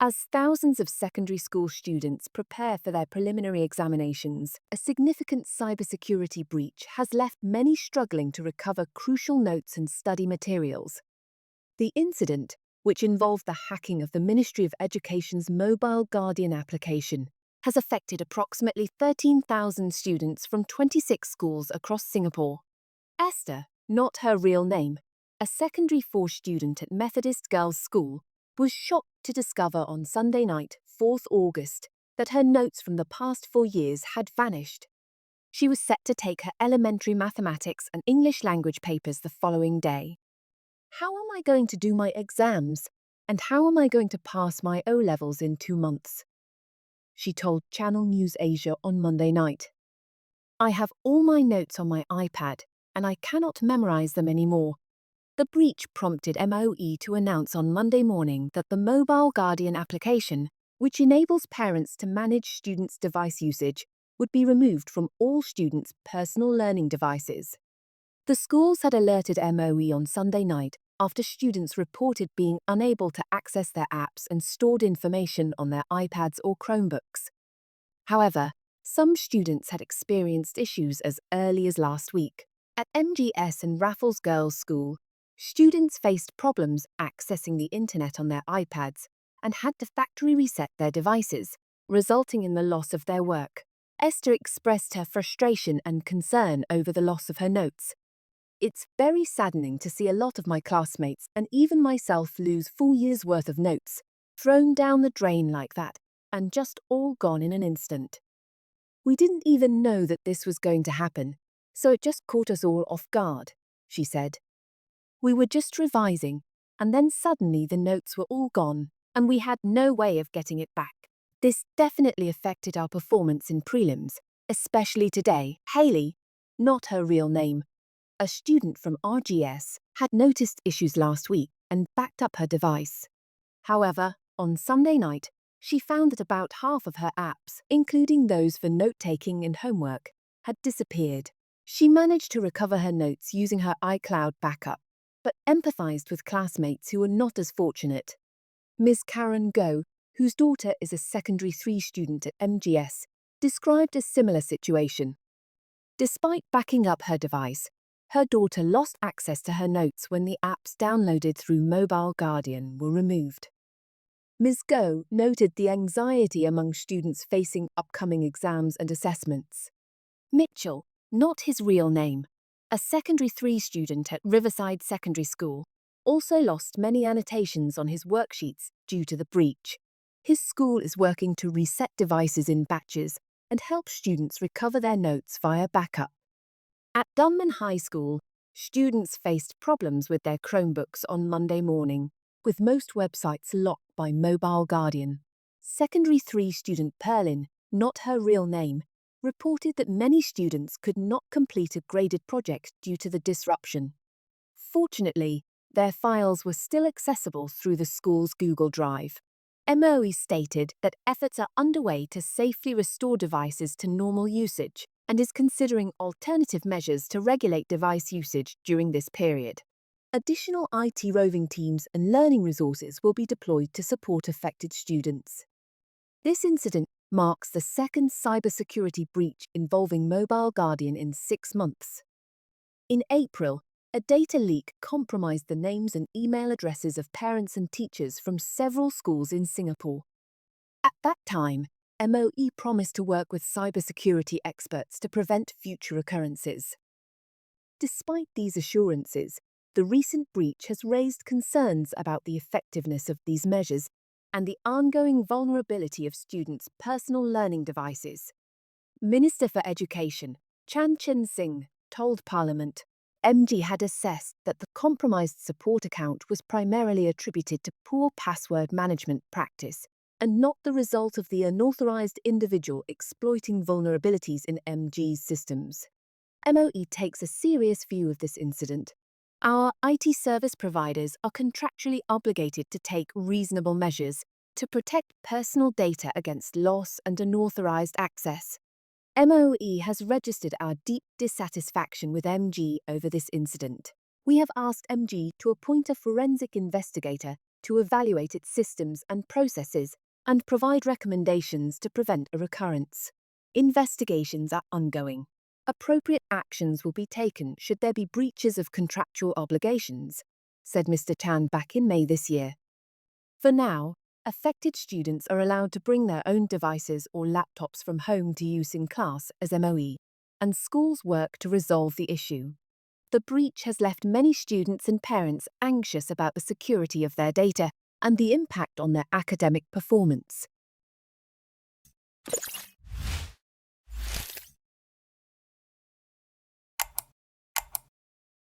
As thousands of secondary school students prepare for their preliminary examinations, a significant cybersecurity breach has left many struggling to recover crucial notes and study materials. The incident, which involved the hacking of the Ministry of Education's Mobile Guardian application, has affected approximately 13,000 students from 26 schools across Singapore. Esther, not her real name, a secondary 4 student at Methodist Girls' School, was shocked to discover on Sunday night, 4th August, that her notes from the past 4 years had vanished. She was set to take her elementary mathematics and English language papers the following day. How am I going to do my exams? And how am I going to pass my O-levels in 2 months? She told Channel News Asia on Monday night. I have all my notes on my iPad, and I cannot memorize them anymore. The breach prompted MOE to announce on Monday morning that the Mobile Guardian application, which enables parents to manage students' device usage, would be removed from all students' personal learning devices. The schools had alerted MOE on Sunday night after students reported being unable to access their apps and stored information on their iPads or Chromebooks. However, some students had experienced issues as early as last week. At MGS and Raffles Girls' School, students faced problems accessing the internet on their iPads and had to factory reset their devices, resulting in the loss of their work. Esther expressed her frustration and concern over the loss of her notes. It's very saddening to see a lot of my classmates and even myself lose full years' worth of notes, thrown down the drain like that, and just all gone in an instant. We didn't even know that this was going to happen, so it just caught us all off guard, she said. We were just revising, and then suddenly the notes were all gone, and we had no way of getting it back. This definitely affected our performance in prelims, especially today. Hayley, not her real name, a student from RGS, had noticed issues last week and backed up her device. However, on Sunday night, she found that about half of her apps, including those for note-taking and homework, had disappeared. She managed to recover her notes using her iCloud backup, but empathized with classmates who were not as fortunate. Ms. Karen Go, whose daughter is a secondary 3 student at MGS, described a similar situation. Despite backing up her device, her daughter lost access to her notes when the apps downloaded through Mobile Guardian were removed. Ms. Go noted the anxiety among students facing upcoming exams and assessments. Mitchell, not his real name, a secondary 3 student at Riverside Secondary School, also lost many annotations on his worksheets due to the breach. His school is working to reset devices in batches and help students recover their notes via backup. At Dunman High School, students faced problems with their Chromebooks on Monday morning, with most websites locked by Mobile Guardian. Secondary 3 student Perlin, not her real name, reported that many students could not complete a graded project due to the disruption. Fortunately, their files were still accessible through the school's Google Drive. MOE stated that efforts are underway to safely restore devices to normal usage and is considering alternative measures to regulate device usage during this period. Additional IT roving teams and learning resources will be deployed to support affected students. This incident marks the second cybersecurity breach involving Mobile Guardian in 6 months. In April, a data leak compromised the names and email addresses of parents and teachers from several schools in Singapore. At that time, MOE promised to work with cybersecurity experts to prevent future occurrences. Despite these assurances, the recent breach has raised concerns about the effectiveness of these measures and the ongoing vulnerability of students' personal learning devices. Minister for Education, Chan Chin Sing, told Parliament, MG had assessed that the compromised support account was primarily attributed to poor password management practice and not the result of the unauthorized individual exploiting vulnerabilities in MG's systems. MOE takes a serious view of this incident. Our IT service providers are contractually obligated to take reasonable measures to protect personal data against loss and unauthorized access. MOE has registered our deep dissatisfaction with MG over this incident. We have asked MG to appoint a forensic investigator to evaluate its systems and processes and provide recommendations to prevent a recurrence. Investigations are ongoing. Appropriate actions will be taken should there be breaches of contractual obligations, said Mr. Chan back in May this year. For now, affected students are allowed to bring their own devices or laptops from home to use in class as MOE, and schools work to resolve the issue. The breach has left many students and parents anxious about the security of their data and the impact on their academic performance.